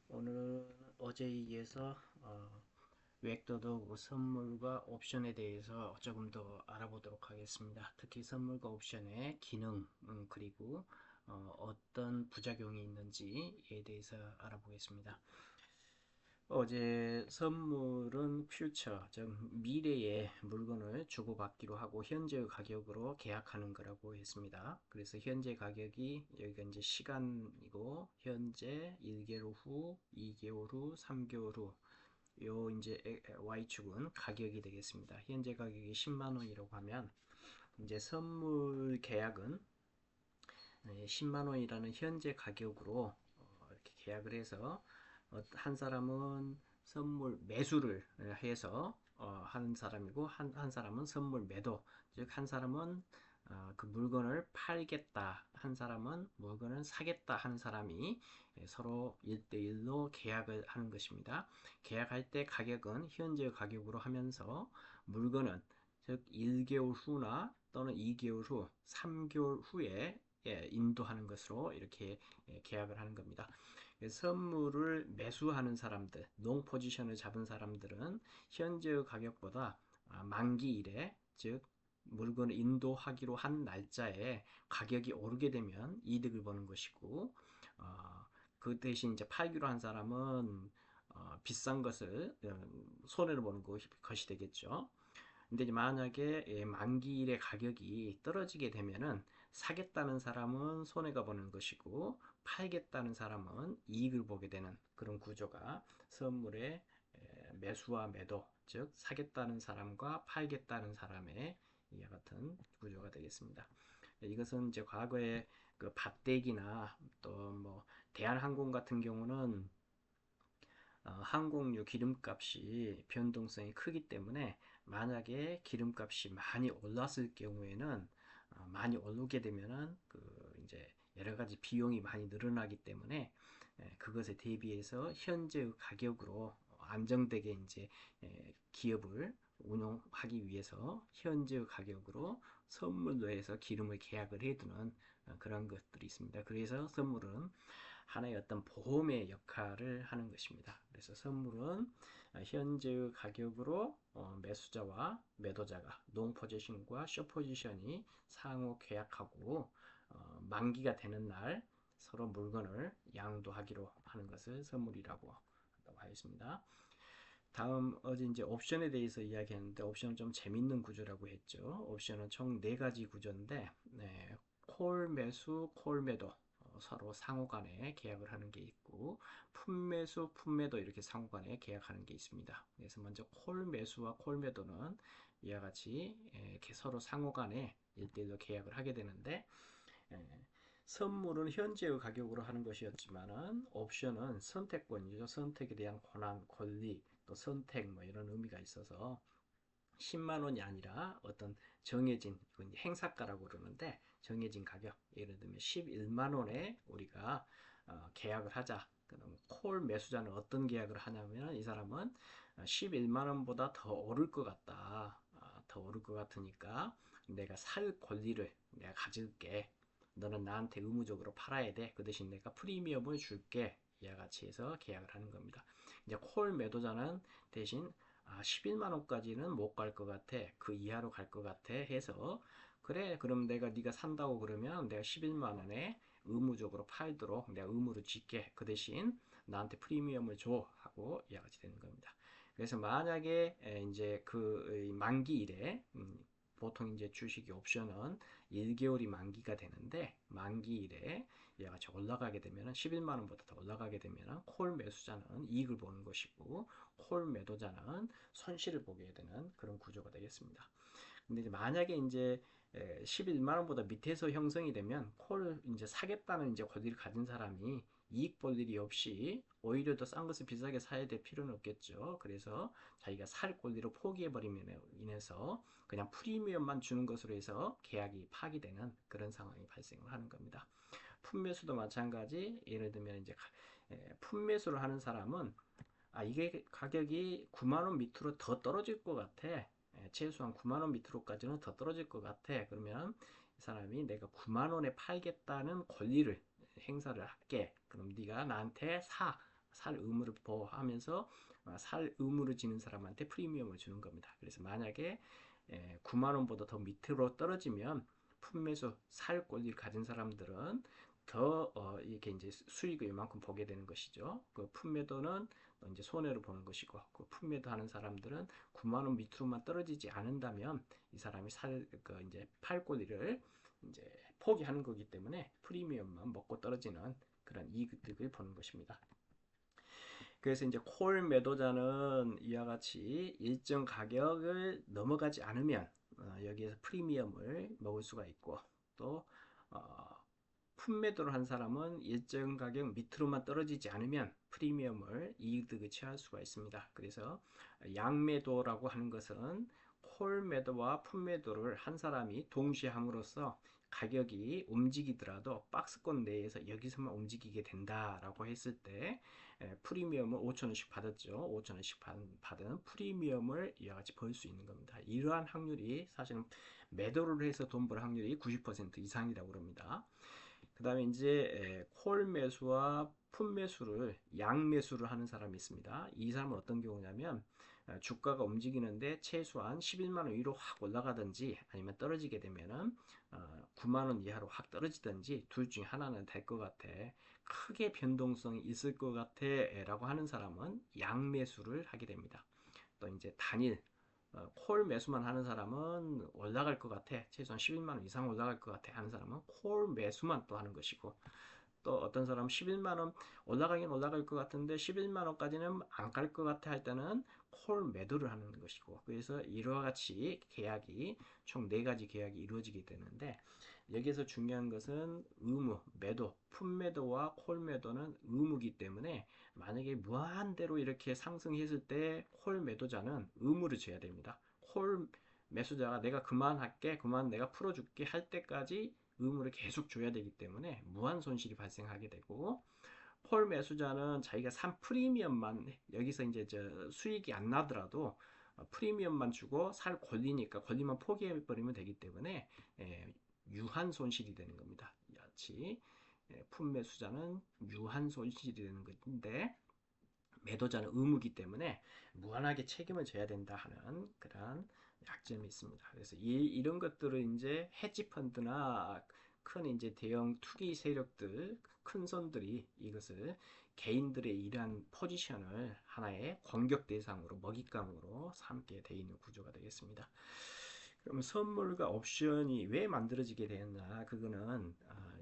오늘 어제에 이어서 웹도덕 선물과 옵션에 대해서 조금 더 알아보도록 하겠습니다. 특히 선물과 옵션의 기능, 그리고 어떤 부작용이 있는지에 대해서 알아보겠습니다. 어제 선물은 퓨처, 즉 미래의 물건을 주고받기로 하고 현재의 가격으로 계약하는 거라고 했습니다. 그래서 현재 가격이 여기가 이제 시간이고 현재 1개월 후, 2개월 후, 3개월 후 요 이제 Y축은 가격이 되겠습니다. 현재 가격이 10만 원이라고 하면 이제 선물 계약은 10만 원이라는 현재 가격으로 이렇게 계약을 해서 한 사람은 선물 매수를 해서 하는 사람이고 한 사람은 선물 매도, 즉 한 사람은 그 물건을 팔겠다, 한 사람은 물건을 사겠다 하는 사람이 서로 1대1로 계약을 하는 것입니다. 계약할 때 가격은 현재 가격으로 하면서 물건은 즉 1개월 후나 또는 2개월 후, 3개월 후에 인도하는 것으로 이렇게 계약을 하는 겁니다. 선물을 매수하는 사람들, 롱 포지션을 잡은 사람들은 현재의 가격보다 만기일에, 즉 물건을 인도하기로 한 날짜에 가격이 오르게 되면 이득을 보는 것이고, 어, 그 대신 이제 팔기로 한 사람은 비싼 것을 손해를 보는 것이 되겠죠. 근데 이제 만약에 만기일의 가격이 떨어지게 되면은 사겠다는 사람은 손해가 보는 것이고 팔겠다는 사람은 이익을 보게 되는 그런 구조가 선물의 매수와 매도, 즉 사겠다는 사람과 팔겠다는 사람의 이와 같은 구조가 되겠습니다. 이것은 이제 과거에 그 밭대기나 또 뭐 대한항공 같은 경우는 항공유 기름값이 변동성이 크기 때문에 만약에 기름값이 많이 올랐을 경우에는 많이 오르게 되면은 그 이제 여러 가지 비용이 많이 늘어나기 때문에 그것에 대비해서 현재의 가격으로 안정되게 이제 기업을 운영하기 위해서 현재의 가격으로 선물로 해서 기름을 계약을 해두는 그런 것들이 있습니다. 그래서 선물은 하나의 어떤 보험의 역할을 하는 것입니다. 그래서 선물은 현재의 가격으로 매수자와 매도자가 롱 포지션과 숏 포지션이 상호 계약하고 만기가 되는 날 서로 물건을 양도하기로 하는 것을 선물이라고 하였습니다. 다음 어제 이제 옵션에 대해서 이야기했는데 옵션은 좀 재밌는 구조라고 했죠. 옵션은 총 네 가지 구조인데 콜 매수, 콜 매도 서로 상호간에 계약을 하는 게 있고 품매수, 품매도 이렇게 상호간에 계약하는 게 있습니다. 그래서 먼저 콜 매수와 콜 매도는 이와 같이 이렇게 서로 상호간에 1대1로 계약을 하게 되는데 선물은 현재의 가격으로 하는 것이었지만은 옵션은 선택권이죠. 선택에 대한 권한, 권리, 또 선택 뭐 이런 의미가 있어서 10만 원이 아니라 어떤 정해진 행사가라고 그러는데 정해진 가격 예를 들면 11만 원에 우리가 계약을 하자. 그럼 콜 매수자는 어떤 계약을 하냐면 이 사람은 11만 원보다 더 오를 것 같다. 더 오를 것 같으니까 내가 살 권리를 내가 가질게. 너는 나한테 의무적으로 팔아야 돼. 그 대신 내가 프리미엄을 줄게. 이와 같이 해서 계약을 하는 겁니다. 이제 콜 매도자는 대신 11만 원까지는 못 갈 것 같아. 그 이하로 갈 것 같아. 해서 그래. 그럼 내가 네가 산다고 그러면 내가 11만 원에 의무적으로 팔도록 내가 의무를 짓게. 그 대신 나한테 프리미엄을 줘. 하고 이와 같이 되는 겁니다. 그래서 만약에 이제 그 만기일에 보통 이제 주식이 옵션은 1개월이 만기가 되는데 만기일에 이와 같이 올라가게 되면 11만 원보다 더 올라가게 되면 콜 매수자는 이익을 보는 것이고 콜 매도자는 손실을 보게 되는 그런 구조가 되겠습니다. 근데 이제 만약에 이제 11만 원보다 밑에서 형성이 되면 콜 이제 사겠다는 이제 권리를 가진 사람이 이익 볼 일이 없이 오히려 더 싼 것을 비싸게 사야 될 필요는 없겠죠. 그래서 자기가 살 권리를 포기해 버림으로 인해서 그냥 프리미엄만 주는 것으로 해서 계약이 파기되는 그런 상황이 발생을 하는 겁니다. 품매수도 마찬가지. 예를 들면 이제 품매수를 하는 사람은 이게 가격이 9만 원 밑으로 더 떨어질 것 같아. 최소한 9만 원 밑으로까지는 더 떨어질 것 같아. 그러면 이 사람이 내가 9만 원에 팔겠다는 권리를 행사를 할게. 그럼 네가 나한테 사. 살 의무를 보호하면서 살 의무를 지는 사람한테 프리미엄을 주는 겁니다. 그래서 만약에 9만 원보다 더 밑으로 떨어지면 품매수 살 권리를 가진 사람들은 더 이렇게 이제 수익을 이만큼 보게 되는 것이죠. 그 품매도는 이제 손해를 보는 것이고, 그 품매도 하는 사람들은 9만 원 밑으로만 떨어지지 않는다면 이 사람이 그 이제 팔 권리를 이제 포기하는 거기 때문에 프리미엄만 먹고 떨어지는 그런 이득을 보는 것입니다. 그래서 이제 콜 매도자는 이와 같이 일정 가격을 넘어가지 않으면 여기에서 프리미엄을 먹을 수가 있고, 또 어, 품매도를 한 사람은 일정 가격 밑으로만 떨어지지 않으면 프리미엄을 이득을 취할 수가 있습니다. 그래서 양매도라고 하는 것은 콜 매도와 품매도를 한 사람이 동시에 함으로써 가격이 움직이더라도 박스권 내에서 여기서만 움직이게 된다라고 했을 때 프리미엄을 5,000원씩 받았죠. 5,000원씩 받은 프리미엄을 이와 같이 벌 수 있는 겁니다. 이러한 확률이 사실은 매도를 해서 돈 벌 확률이 90% 이상이라고 합니다. 그 다음에 이제 콜 매수와 풋 매수를 양 매수를 하는 사람이 있습니다. 이 사람은 어떤 경우냐면 주가가 움직이는데 최소한 11만 원 위로 확 올라가든지 아니면 떨어지게 되면은 9만 원 이하로 확 떨어지든지 둘 중에 하나는 될 것 같아. 크게 변동성이 있을 것 같아 라고 하는 사람은 양 매수를 하게 됩니다. 또 이제 단일 콜 매수만 하는 사람은 올라갈 것 같아. 최소한 11만 원 이상 올라갈 것 같아 하는 사람은 콜 매수만 또 하는 것이고, 또 어떤 사람은 11만 원 올라가긴 올라갈 것 같은데 11만 원까지는 안 갈 것 같아 할 때는 콜 매도를 하는 것이고, 그래서 이와 같이 계약이 총 4가지 계약이 이루어지게 되는데, 여기에서 중요한 것은 의무, 매도, 풋매도와 콜매도는 의무이기 때문에 만약에 무한대로 이렇게 상승했을 때 콜 매도자는 의무를 져야 됩니다. 콜 매수자가 내가 그만할게, 그만 내가 풀어줄게 할 때까지 의무를 계속 줘야 되기 때문에 무한 손실이 발생하게 되고, 콜 매수자는 자기가 산 프리미엄만 여기서 이제 수익이 안 나더라도 프리미엄만 주고 살 권리니까 권리만 포기해 버리면 되기 때문에 유한 손실이 되는 겁니다. 같이 풋매수자는 유한 손실이 되는 것인데 매도자는 의무기 때문에 무한하게 책임을 져야 된다 하는 그런 약점이 있습니다. 그래서 이런 것들을 이제 헤지 펀드나 큰 이제 대형 투기 세력들, 큰 손들이 이것을 개인들의 이러한 포지션을 하나의 공격 대상으로 먹잇감으로 삼게 돼 있는 구조가 되겠습니다. 그럼 선물과 옵션이 왜 만들어지게 되었나? 그거는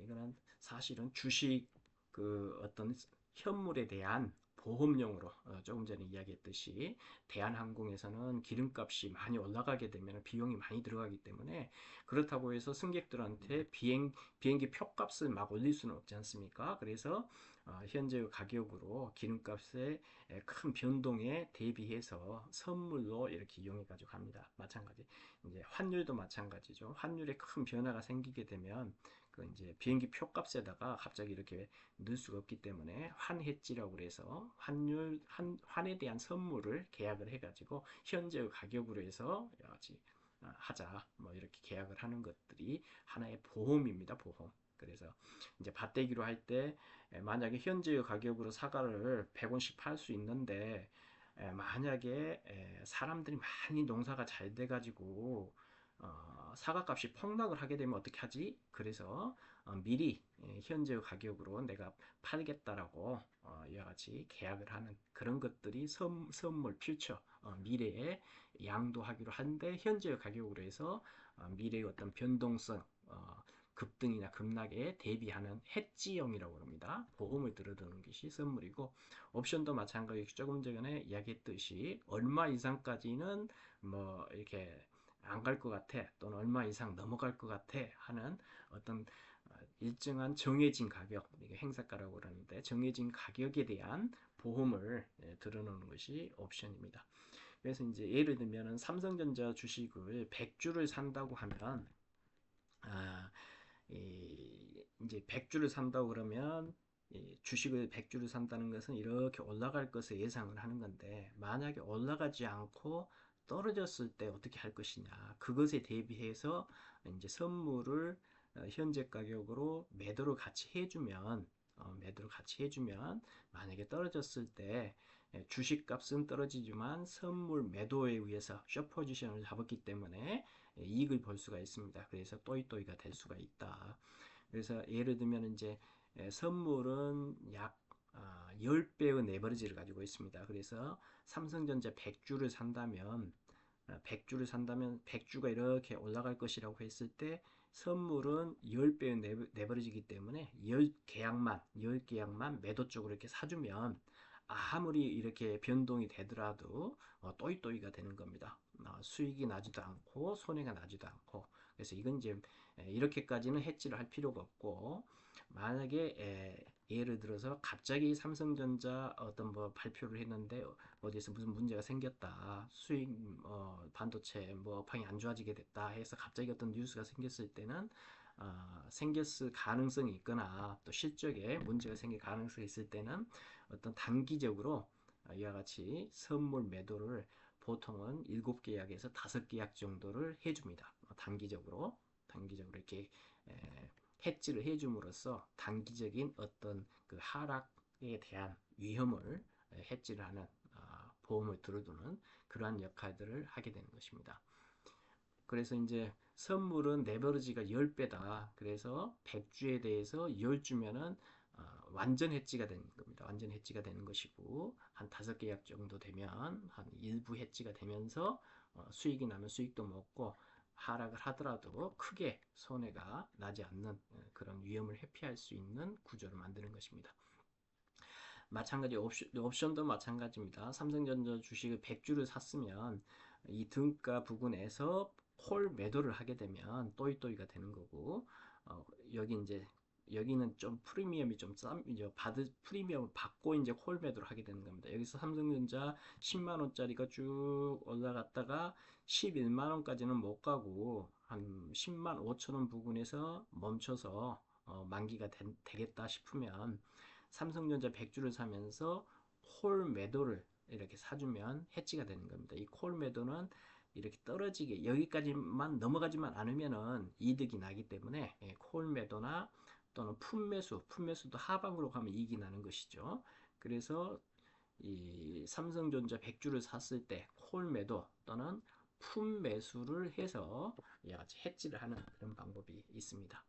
이거는 사실은 주식 그 어떤 현물에 대한 보험용으로 조금 전에 이야기했듯이 대한항공에서는 기름값이 많이 올라가게 되면 비용이 많이 들어가기 때문에, 그렇다고 해서 승객들한테 비행기 표값을 막 올릴 수는 없지 않습니까? 그래서 현재 가격으로 기름값의 큰 변동에 대비해서 선물로 이렇게 이용해 가지고 갑니다. 마찬가지 이제 환율도 마찬가지죠. 환율에 큰 변화가 생기게 되면 그 이제 비행기 표값에다가 갑자기 이렇게 넣을 수가 없기 때문에 환해지라고 그래서 환에 대한 선물을 계약을 해가지고 현재의 가격으로 해서 여러 가지 하자 뭐 이렇게 계약을 하는 것들이 하나의 보험입니다. 보험. 그래서 이제 밭대기로 할 때 만약에 현재의 가격으로 사과를 100원씩 팔 수 있는데 만약에 사람들이 많이 농사가 잘 돼가지고 사과값이 폭락을 하게 되면 어떻게 하지? 그래서 미리 현재 가격으로 내가 팔겠다라고 이와 같이 계약을 하는 그런 것들이 선물 퓨처 미래에 양도하기로 하는데, 현재 가격으로 해서 미래의 어떤 변동성 급등이나 급락에 대비하는 해지형이라고 합니다. 보험을 들어두는 것이 선물이고, 옵션도 마찬가지 조금 전에 이야기했듯이 얼마 이상까지는 뭐 이렇게 안 갈 것 같아 또는 얼마 이상 넘어갈 것 같아 하는 어떤 일정한 정해진 가격, 이게 행사가라고 그러는데 정해진 가격에 대한 보험을 들어놓는 것이 옵션입니다. 그래서 이제 예를 들면 삼성전자 주식을 100주를 산다고 하면 이제 100주를 산다고 그러면 주식을 100주를 산다는 것은 이렇게 올라갈 것을 예상을 하는 건데, 만약에 올라가지 않고 떨어졌을 때 어떻게 할 것이냐, 그것에 대비해서 이제 선물을 현재 가격으로 매도를 같이 해주면 매도를 같이 해주면 만약에 떨어졌을 때 주식값은 떨어지지만 선물 매도에 의해서 숏 포지션을 잡았기 때문에 이익을 볼 수가 있습니다. 그래서 또이또이가 될 수가 있다. 그래서 예를 들면 이제 선물은 약 10배의 레버리지를 가지고 있습니다. 그래서 삼성전자 100주를 산다면 100주가 이렇게 올라갈 것이라고 했을 때 선물은 10배의 레버리지이기 때문에 10계약만 매도 쪽으로 이렇게 사주면 아무리 이렇게 변동이 되더라도 또이또이가 되는 겁니다. 수익이 나지도 않고 손해가 나지도 않고. 그래서 이건 이제 이렇게까지는 해지를 할 필요가 없고, 만약에 예를 들어서 갑자기 삼성전자 어떤 뭐 발표를 했는데 어디에서 무슨 문제가 생겼다, 수익 반도체 뭐 업황이 안 좋아지게 됐다 해서 갑자기 어떤 뉴스가 생겼을 때는 생겼을 가능성이 있거나 또 실적에 문제가 생길 가능성이 있을 때는 어떤 단기적으로 이와 같이 선물 매도를 보통은 7계약에서 5계약 정도를 해줍니다. 단기적으로 이렇게 해지를 해줌으로써 단기적인 어떤 그 하락에 대한 위험을 해지를 하는 보험을 들어두는 그러한 역할들을 하게 되는 것입니다. 그래서 이제 선물은 레버리지가 10배다. 그래서 100주에 대해서 10주면은 완전 해지가 되는 겁니다. 완전 해지가 되는 것이고, 한 5계약 정도 되면 한 일부 해지가 되면서 수익이 나면 수익도 먹고, 하락을 하더라도 크게 손해가 나지 않는 그런 위험을 회피할 수 있는 구조를 만드는 것입니다. 마찬가지 옵션도 마찬가지입니다. 삼성전자 주식을 100주를 샀으면 이 등가 부근에서 콜 매도를 하게 되면 또이또이가 되는 거고, 여기 이제 여기는 좀 프리미엄이 좀 이제 프리미엄을 받고 이제 콜 매도를 하게 되는 겁니다. 여기서 삼성전자 10만 원짜리가 쭉 올라갔다가 11만 원까지는 못 가고 한 10만 5천 원 부근에서 멈춰서 만기가 되겠다 싶으면 삼성전자 100주를 사면서 콜 매도를 이렇게 사주면 해지가 되는 겁니다. 이 콜 매도는 이렇게 떨어지게 여기까지만 넘어가지만 않으면은 이득이 나기 때문에 콜 매도나 또는 품매수도 하방으로 가면 이익이 나는 것이죠. 그래서 이 삼성전자 100주를 샀을 때 콜 매도 또는 품매수를 해서 해지를 하는 그런 방법이 있습니다.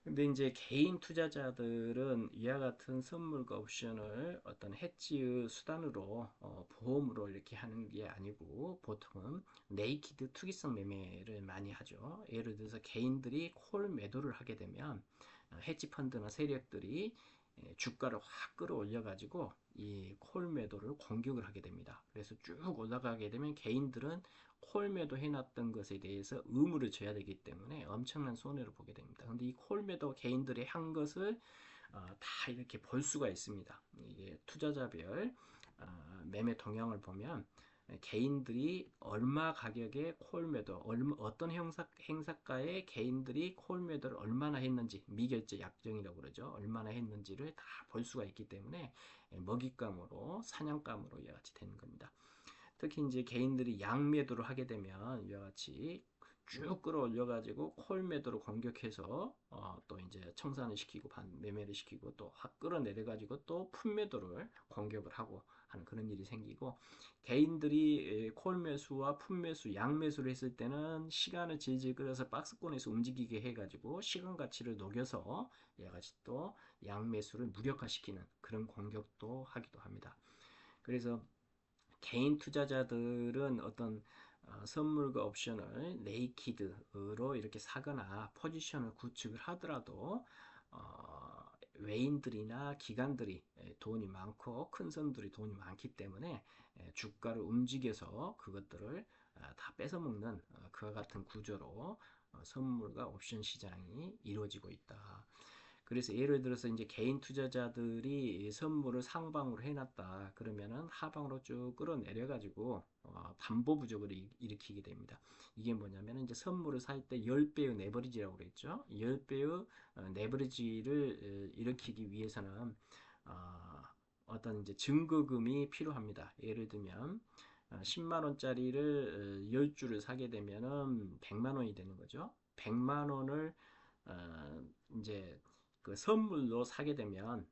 근데 이제 개인 투자자들은 이와 같은 선물과 옵션을 어떤 해지의 수단으로 보험으로 이렇게 하는 게 아니고 보통은 네이키드 투기성 매매를 많이 하죠. 예를 들어서 개인들이 콜 매도를 하게 되면 해지 펀드나 세력들이 주가를 확 끌어올려 가지고 이 콜 매도를 공격을 하게 됩니다. 그래서 쭉 올라가게 되면 개인들은 콜 매도 해놨던 것에 대해서 의무를 져야 되기 때문에 엄청난 손해를 보게 됩니다. 근데 이 콜 매도 개인들이 한 것을 다 이렇게 볼 수가 있습니다. 이게 투자자별 매매 동향을 보면 개인들이 얼마 가격에 콜 매도, 어떤 행사가에 개인들이 콜 매도를 얼마나 했는지, 미결제 약정이라고 그러죠. 얼마나 했는지를 다 볼 수가 있기 때문에 먹잇감으로, 사냥감으로 이와 같이 되는 겁니다. 특히 이제 개인들이 양매도를 하게 되면 이와 같이 쭉 끌어올려가지고 콜 매도로 공격해서 또 이제 청산을 시키고 매매를 시키고 또 확 끌어내려가지고 또 풋매도를 공격을 하고 하는 그런 일이 생기고, 개인들이 콜 매수와 풋 매수, 양 매수를 했을 때는 시간을 질질 끌어서 박스권에서 움직이게 해가지고 시간 가치를 녹여서 이와 같이 또 양 매수를 무력화시키는 그런 공격도 하기도 합니다. 그래서 개인 투자자들은 어떤 선물과 옵션을 네이키드로 이렇게 사거나 포지션을 구축을 하더라도 외인들이나 기관들이 돈이 많고 큰 선들이 돈이 많기 때문에 주가를 움직여서 그것들을 다 뺏어먹는 그와 같은 구조로 선물과 옵션 시장이 이루어지고 있다. 그래서 예를 들어서 이제 개인 투자자들이 선물을 상방으로 해놨다 그러면은 하방으로 쭉 끌어내려 가지고 담보 부족을 일으키게 됩니다. 이게 뭐냐면 이제 선물을 살 때 10배의 레버리지라고 그랬죠. 10배의 레버리지를 일으키기 위해서는 어떤 이제 증거금이 필요합니다. 예를 들면 10만 원짜리를 10주를 사게 되면은 100만 원이 되는 거죠. 100만 원을 이제 그 선물로 사게 되면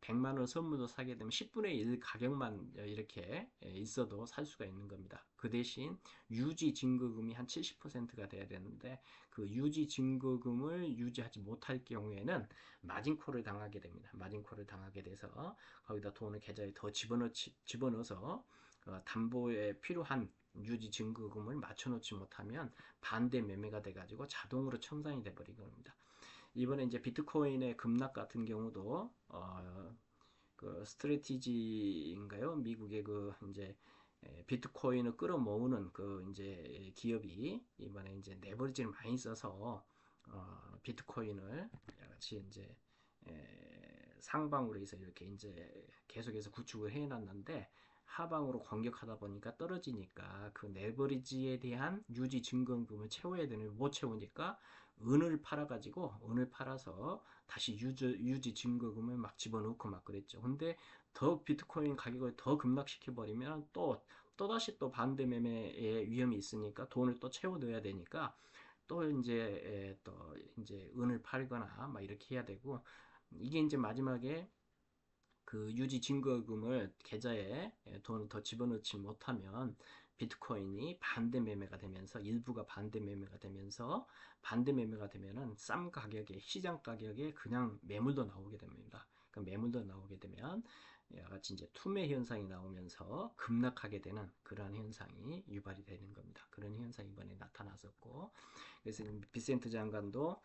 100만 원 선물로 사게 되면 10분의 1 가격만 이렇게 있어도 살 수가 있는 겁니다. 그 대신 유지 증거금이 한 70%가 돼야 되는데 그 유지 증거금을 유지하지 못할 경우에는 마진콜을 당하게 됩니다. 마진콜을 당하게 돼서 거기다 돈을 계좌에 더 집어넣어서 담보에 필요한 유지 증거금을 맞춰놓지 못하면 반대 매매가 돼가지고 자동으로 청산이 돼버린 겁니다. 이번에 이제 비트코인의 급락 같은 경우도 그 스트래티지인가요? 미국의 그 이제 비트코인을 끌어모으는 그 이제 기업이 이번에 이제 레버리지를 많이 써서 비트코인을 같이 이제 상방으로 해서 이렇게 이제 계속해서 구축을 해놨는데 하방으로 공격하다 보니까 떨어지니까 그 레버리지에 대한 유지 증권금을 채워야 되는데 못 채우니까 은을 팔아서 다시 유지 증거금을 막 집어넣고 막 그랬죠. 근데 더 비트코인 가격을 더 급락시켜 버리면 또다시 또 반대 매매의 위험이 있으니까 돈을 또 채워 넣어야 되니까 또 이제 또 이제 은을 팔거나 막 이렇게 해야 되고 이게 이제 마지막에 그 유지 증거금을 계좌에 돈을 더 집어넣지 못하면 비트코인이 반대 매매가 되면서 일부가 반대 매매가 되면서 반대 매매가 되면은 싼 가격에 시장 가격에 그냥 매물도 나오게 됩니다. 그 매물도 나오게 되면 같이 이제 투매 현상이 나오면서 급락하게 되는 그러한 현상이 유발이 되는 겁니다. 그런 현상이 이번에 나타났었고 그래서 비센트 장관도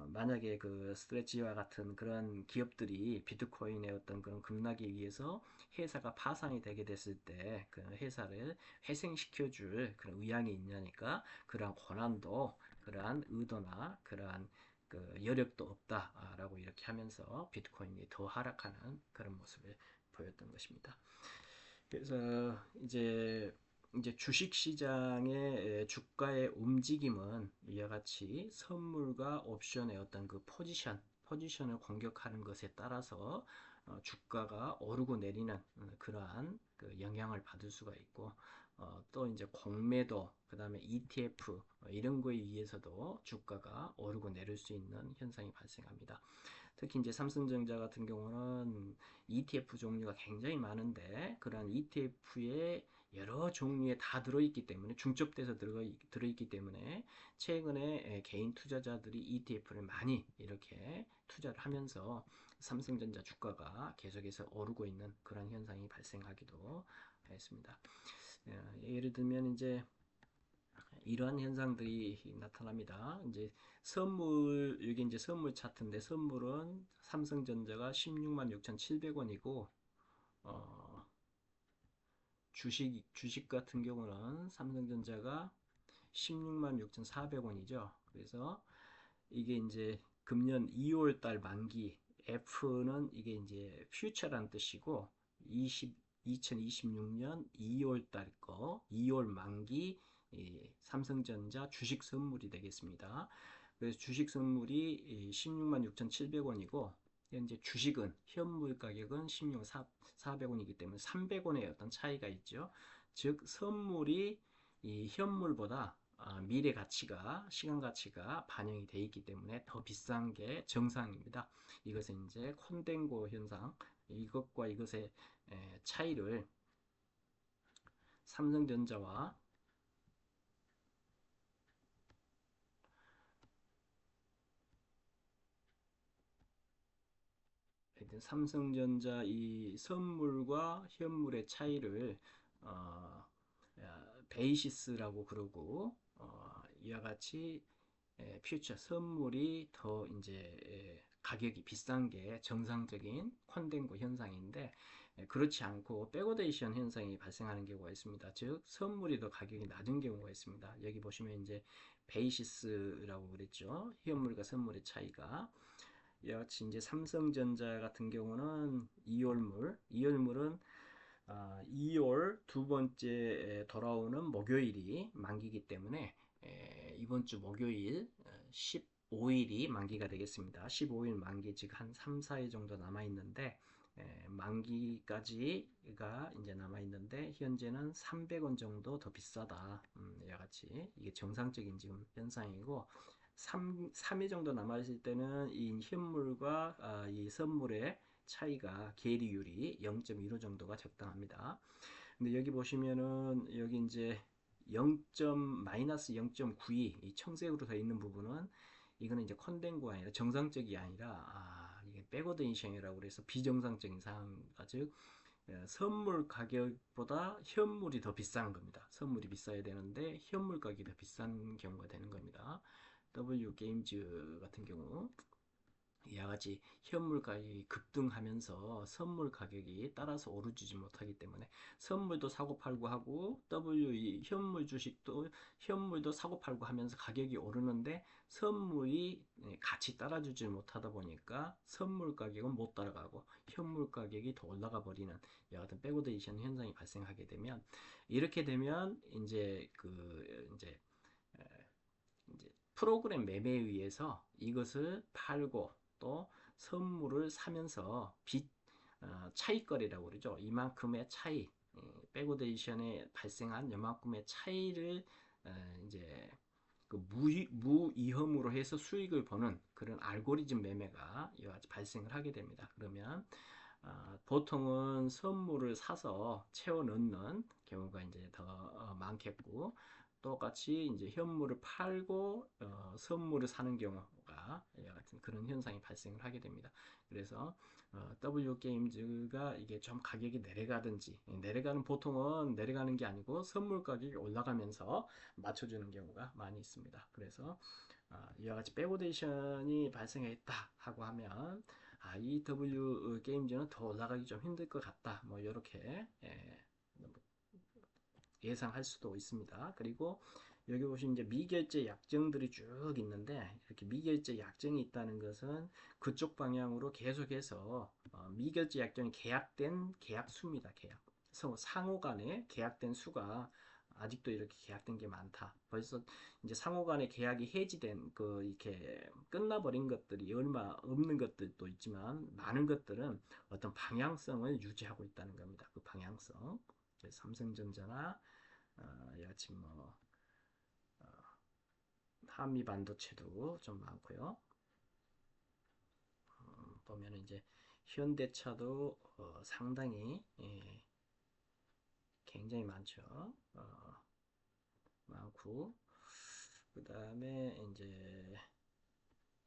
만약에 그 스트레치와 같은 그런 기업들이 비트코인의 어떤 그런 급락에 의해서 회사가 파산이 되게 됐을 때 그 회사를 회생시켜줄 그런 의향이 있냐니까 그러한 권한도 그러한 의도나 그러한 그 여력도 없다라고 이렇게 하면서 비트코인이 더 하락하는 그런 모습을 보였던 것입니다. 그래서 이제 주식 시장의 주가의 움직임은 이와 같이 선물과 옵션의 어떤 그 포지션을 공격하는 것에 따라서 주가가 오르고 내리는 그러한 그 영향을 받을 수가 있고 또 이제 공매도 그다음에 ETF 이런 거에 의해서도 주가가 오르고 내릴 수 있는 현상이 발생합니다. 특히 이제 삼성전자 같은 경우는 ETF 종류가 굉장히 많은데 그러한 ETF에 여러 종류에 다 들어있기 때문에 중첩돼서 들어있기 때문에 최근에 개인 투자자들이 ETF를 많이 이렇게 투자를 하면서 삼성전자 주가가 계속해서 오르고 있는 그런 현상이 발생하기도 했습니다. 예를 들면 이제 이러한 현상들이 나타납니다. 이제 이게 이제 선물 차트인데 선물은 삼성전자가 16만 6,700원이고 주식 같은 경우는 삼성전자가 16만 6,400원이죠. 그래서 이게 이제 금년 2월 달 만기 F는 이게 이제 퓨처란 뜻이고 2026년 2월 달 거 2월 만기 삼성전자 주식 선물이 되겠습니다. 그래서 주식 선물이 16만 6,700원이고 현재 주식은 현물 가격은 16만 400원이기 때문에 300원의 어떤 차이가 있죠. 즉 선물이 이 현물보다 미래 가치가 시간 가치가 반영이 되어 있기 때문에 더 비싼 게 정상입니다. 이것은 이제 콘덴고 현상 이것과 이것의 차이를 삼성전자와 삼성전자 이 선물과 현물의 차이를 어, 베이시스라고 그러고 이와 같이 퓨처 선물이 더 이제 가격이 비싼 게 정상적인 콘덴고 현상인데 그렇지 않고 백오데이션 현상이 발생하는 경우가 있습니다. 즉 선물이 더 가격이 낮은 경우가 있습니다. 여기 보시면 이제 베이시스라고 그랬죠. 현물과 선물의 차이가 이와 같이 이제 삼성전자 같은 경우는 이월물은 2월 두 번째 돌아오는 목요일이 만기이기 때문에 이번 주 목요일 15일이 만기가 되겠습니다. 15일 만기 즉 한 3, 4일 정도 남아 있는데 만기까지가 이제 남아 있는데 현재는 300원 정도 더 비싸다. 이와 같이 이게 정상적인 지금 현상이고 3회 정도 남아있을 때는 이 현물과 이 선물의 차이가 계리율이 0.15 정도가 적당합니다. 근데 여기 보시면은 여기 이제 0. 마이너스 0.92 이 청색으로 되어 있는 부분은 이거는 이제 컨덴구가 아니라 정상적이 아니라 이게 백오더이션이라고 그래서 비정상적인 상황과 즉 선물 가격보다 현물이 더 비싼 겁니다. 선물이 비싸야 되는데 현물 가격이 더 비싼 경우가 되는 겁니다. W 게임즈 같은 경우 이와 같이 현물 가격이 급등하면서 선물 가격이 따라서 오르지 못하기 때문에 선물도 사고 팔고 하고 W 현물 주식도 현물도 사고 팔고 하면서 가격이 오르는데 선물이 같이 따라주지 못하다 보니까 선물 가격은 못 따라가고 현물 가격이 더 올라가 버리는 이와 같은 백오더이션 현상이 발생하게 되면 이렇게 되면 이제 프로그램 매매에 의해서 이것을 팔고 또 선물을 사면서 차익거래라고 그러죠. 이만큼의 차이, 백오데이션에 발생한 이만큼의 차이를 이제 그 무위험으로 해서 수익을 버는 그런 알고리즘 매매가 이와 같이 발생을 하게 됩니다. 그러면 보통은 선물을 사서 채워 넣는 경우가 이제 더 많겠고 똑같이 이제 현물을 팔고 선물을 사는 경우가 같은 그런 현상이 발생을 하게 됩니다. 그래서 W 게임즈가 이게 좀 가격이 내려가든지 내려가는 보통은 내려가는 게 아니고 선물 가격이 올라가면서 맞춰주는 경우가 많이 있습니다. 그래서 이와 같이 백오데이션이 발생했다 하고 하면 이 W 게임즈는 더 올라가기 좀 힘들 것 같다. 뭐 이렇게 예상할 수도 있습니다. 그리고 여기 보시면 이제 미결제 약정들이 쭉 있는데 이렇게 미결제 약정이 있다는 것은 그쪽 방향으로 계속해서 미결제 약정이 계약된 계약수입니다. 계약. 그래서 상호 간에 계약된 수가 아직도 이렇게 계약된 게 많다. 벌써 이제 상호 간에 계약이 해지된 이렇게 끝나버린 것들이 얼마 없는 것들도 있지만 많은 것들은 어떤 방향성을 유지하고 있다는 겁니다. 그 방향성. 삼성전자나 여하튼 뭐 한미 반도체도 좀 많고요. 보면 이제 현대차도 상당히 굉장히 많죠. 많고 그 다음에 이제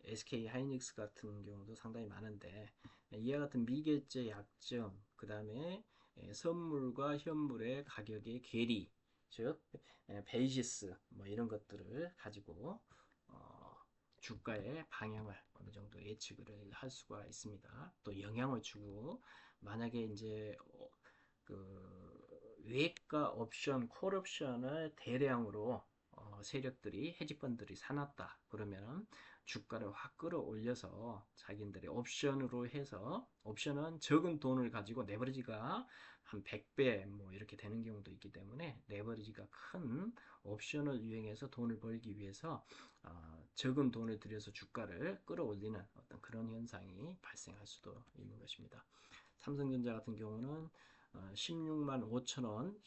SK 하이닉스 같은 경우도 상당히 많은데 이와 같은 미결제 약정 그 다음에 선물과 현물의 가격의 괴리 즉 베이시스 뭐 이런 것들을 가지고 주가의 방향을 어느 정도 예측을 할 수가 있습니다. 또 영향을 주고 만약에 이제 외과 옵션, 콜 옵션을 대량으로 세력들이 헤지펀드들이 사놨다 그러면 주가를 확 끌어올려서 자기들이 옵션으로 해서 옵션은 적은 돈을 가지고 레버리지가 한 100배 뭐 이렇게 되는 경우도 있기 때문에 레버리지가 큰 옵션을 이용해서 돈을 벌기 위해서 적은 돈을 들여서 주가를 끌어올리는 어떤 그런 현상이 발생할 수도 있는 것입니다. 삼성전자 같은 경우는 16만 5천 원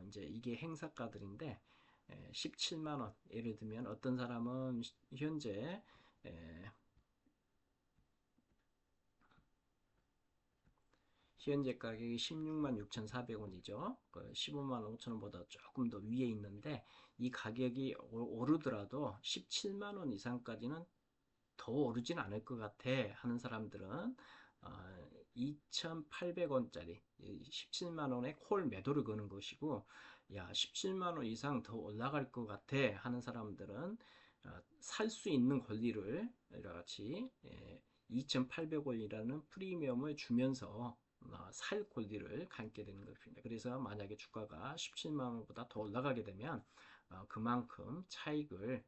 이제 이게 행사가들인데 17만 원 예를 들면 어떤 사람은 현재 가격이 16만 6,400원이죠. 15만 5천 원보다 조금 더 위에 있는데 이 가격이 오르더라도 17만 원 이상까지는 더 오르진 않을 것 같아 하는 사람들은 2,800원짜리 17만 원에 콜 매도를 거는 것이고 야 17만 원 이상 더 올라갈 것 같아 하는 사람들은 살 수 있는 권리를 이렇게 2,800원이라는 프리미엄을 주면서 살 권리를 갖게 되는 것입니다. 그래서 만약에 주가가 17만 원보다 더 올라가게 되면 그만큼 차익을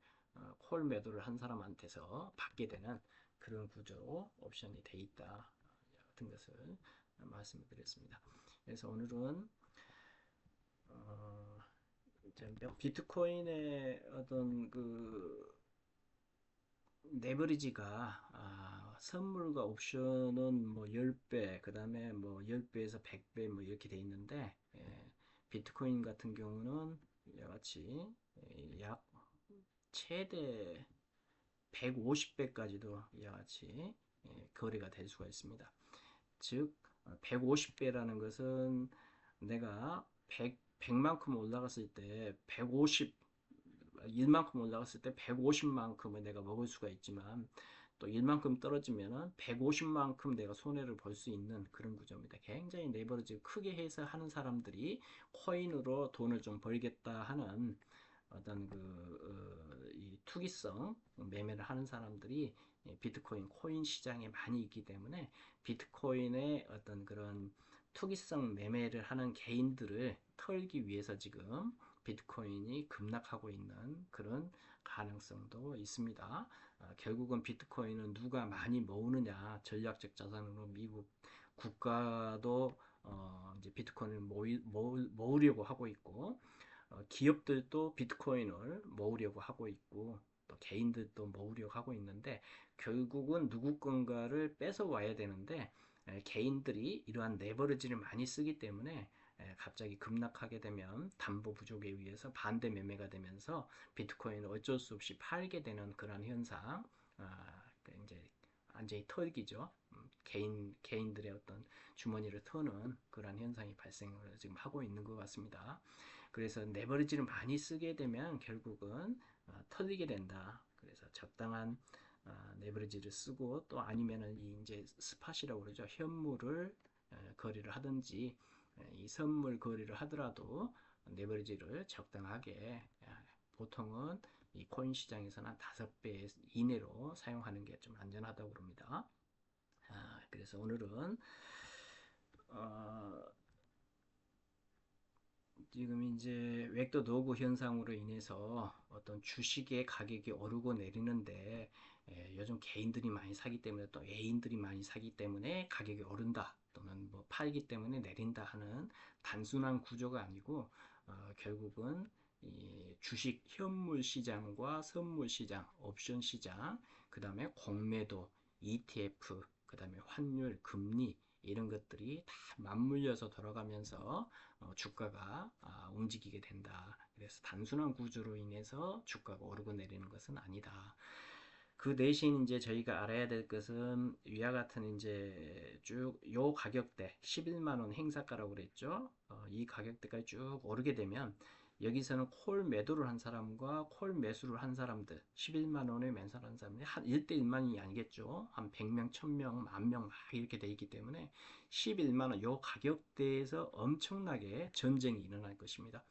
콜 매도를 한 사람한테서 받게 되는 그런 구조로 옵션이 돼 있다 같은 것을 말씀을 드렸습니다. 그래서 오늘은 비트코인의 어떤 레버리지가 선물과 옵션은 뭐 10배, 그 다음에 뭐 10배에서 100배 뭐 이렇게 돼 있는데 비트코인 같은 경우는 이와 같이 약 최대 150배까지도 이와 같이 거래가 될 수가 있습니다. 즉 150배라는 것은 내가 100만큼 올라갔을 때 150, 1만큼 올라갔을 때 150만큼을 내가 먹을 수가 있지만 또 1만큼 떨어지면은 150만큼 내가 손해를 볼 수 있는 그런 구조입니다. 굉장히 레버리지 크게 해서 하는 사람들이 코인으로 돈을 좀 벌겠다 하는 어떤 이 투기성 매매를 하는 사람들이 비트코인 코인 시장에 많이 있기 때문에 비트코인의 어떤 그런 투기성 매매를 하는 개인들을 털기 위해서 지금 비트코인이 급락하고 있는 그런 가능성도 있습니다. 결국은 비트코인은 누가 많이 모으느냐, 전략적 자산으로 미국 국가도 이제 비트코인을 모으려고 하고 있고, 기업들도 비트코인을 모으려고 하고 있고, 또 개인들도 모으려고 하고 있는데, 결국은 누구 건가를 뺏어 와야 되는데, 개인들이 이러한 레버리지를 많이 쓰기 때문에 갑자기 급락하게 되면 담보 부족에 의해서 반대 매매가 되면서 비트코인을 어쩔 수 없이 팔게 되는 그런 현상, 이제 완전히 털기죠. 개인들의 어떤 주머니를 터는 그런 현상이 발생을 지금 하고 있는 것 같습니다. 그래서 레버리지를 많이 쓰게 되면 결국은 털리게 된다. 그래서 적당한 레버리지를 쓰고 또 아니면은 이제 스팟이라고 그러죠. 현물을 거래를 하든지 이 선물 거래를 하더라도 레버리지를 적당하게 보통은 이 코인 시장에서는 한 5배 이내로 사용하는 게 좀 안전하다고 그럽니다. 그래서 오늘은 지금 이제 웩도 노구 현상으로 인해서 어떤 주식의 가격이 오르고 내리는데 요즘 개인들이 많이 사기 때문에 또 애인들이 많이 사기 때문에 가격이 오른다 또는 뭐 팔기 때문에 내린다 하는 단순한 구조가 아니고 결국은 이 주식 현물 시장과 선물 시장, 옵션 시장, 그 다음에 공매도, ETF, 그 다음에 환율, 금리 이런 것들이 다 맞물려서 돌아가면서 주가가 움직이게 된다. 그래서 단순한 구조로 인해서 주가가 오르고 내리는 것은 아니다. 그 대신 이제 저희가 알아야 될 것은 위와 같은 이제 쭉 요 가격대 11만 원 행사가라고 그랬죠. 이 가격대까지 쭉 오르게 되면 여기서는 콜 매도를 한 사람과 콜 매수를 한 사람들 11만 원에 매수한 사람들이 한 1대 1만이 아니겠죠. 한 100명, 1000명, 10,000명 막 이렇게 돼 있기 때문에 11만 원 요 가격대에서 엄청나게 전쟁이 일어날 것입니다.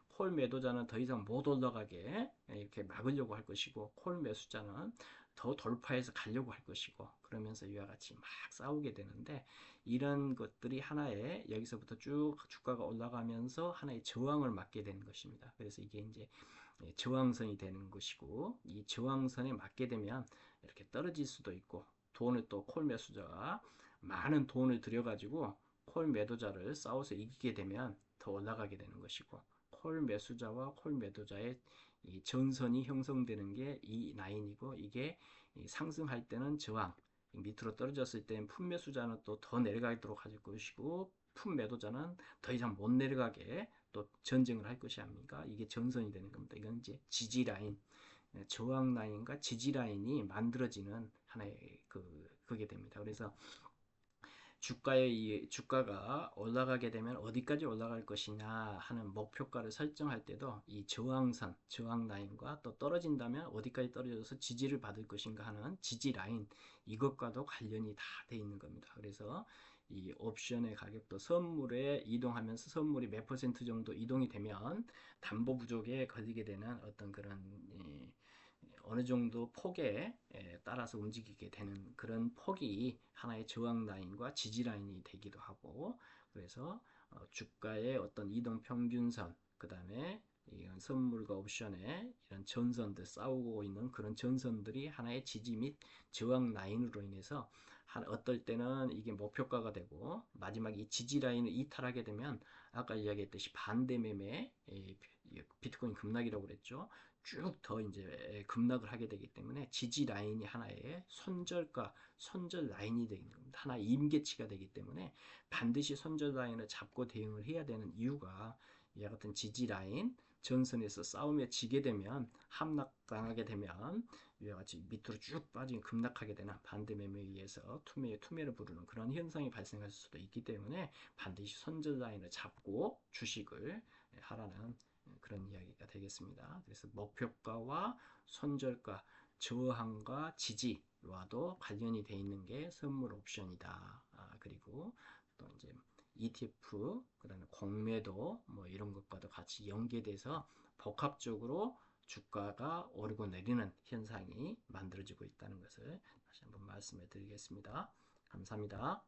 콜 매도자는 더 이상 못 올라가게 이렇게 막으려고 할 것이고 콜 매수자는 더 돌파해서 가려고 할 것이고 그러면서 이와 같이 막 싸우게 되는데 이런 것들이 하나의 여기서부터 쭉 주가가 올라가면서 하나의 저항을 맞게 되는 것입니다. 그래서 이게 이제 저항선이 되는 것이고 이 저항선에 맞게 되면 이렇게 떨어질 수도 있고 돈을 또 콜 매수자가 많은 돈을 들여가지고 콜 매도자를 싸워서 이기게 되면 더 올라가게 되는 것이고 콜 매수자와 콜 매도자의 이 전선이 형성되는 게 이 라인이고 이게 상승할 때는 저항, 밑으로 떨어졌을 때는 품매수자는 또 더 내려가도록 할 것이고 품매도자는 더 이상 못 내려가게 또 전쟁을 할 것이 아닙니까? 이게 전선이 되는 겁니다. 이건 이제 지지 라인, 저항 라인과 지지 라인이 만들어지는 하나의 그게 됩니다. 그래서 주가가 올라가게 되면 어디까지 올라갈 것이냐 하는 목표가를 설정할 때도 이 저항선, 저항 라인과 또 떨어진다면 어디까지 떨어져서 지지를 받을 것인가 하는 지지 라인 이것과도 관련이 다 돼 있는 겁니다. 그래서 이 옵션의 가격도 선물에 이동하면서 선물이 몇 퍼센트 정도 이동이 되면 담보 부족에 걸리게 되는 어떤 그런 어느 정도 폭에 따라서 움직이게 되는 그런 폭이 하나의 저항 라인과 지지 라인이 되기도 하고 그래서 주가의 어떤 이동 평균선 그 다음에 이런 선물과 옵션의 이런 전선들 싸우고 있는 그런 전선들이 하나의 지지 및 저항 라인으로 인해서 어떨 때는 이게 목표가가 되고 마지막 이 지지 라인을 이탈하게 되면 아까 이야기했듯이 반대 매매 비트코인 급락이라고 그랬죠. 쭉 더 이제 급락을 하게 되기 때문에 지지 라인이 하나의 손절 라인이 되는 겁니다. 하나의 임계치가 되기 때문에 반드시 손절 라인을 잡고 대응을 해야 되는 이유가 이와 같은 지지 라인 전선에서 싸움에 지게 되면 함락당하게 되면 위와 같이 밑으로 쭉 빠진 급락하게 되는 반대 매매에 의해서 투매를 부르는 그런 현상이 발생할 수도 있기 때문에 반드시 손절 라인을 잡고 주식을 하라는 그런 이야기가 되겠습니다. 그래서 목표가와 손절가, 저항과 지지와도 관련이 돼 있는 게 선물 옵션이다. 그리고 또 이제 ETF, 그다음에 공매도 뭐 이런 것과도 같이 연계돼서 복합적으로 주가가 오르고 내리는 현상이 만들어지고 있다는 것을 다시 한번 말씀해 드리겠습니다. 감사합니다.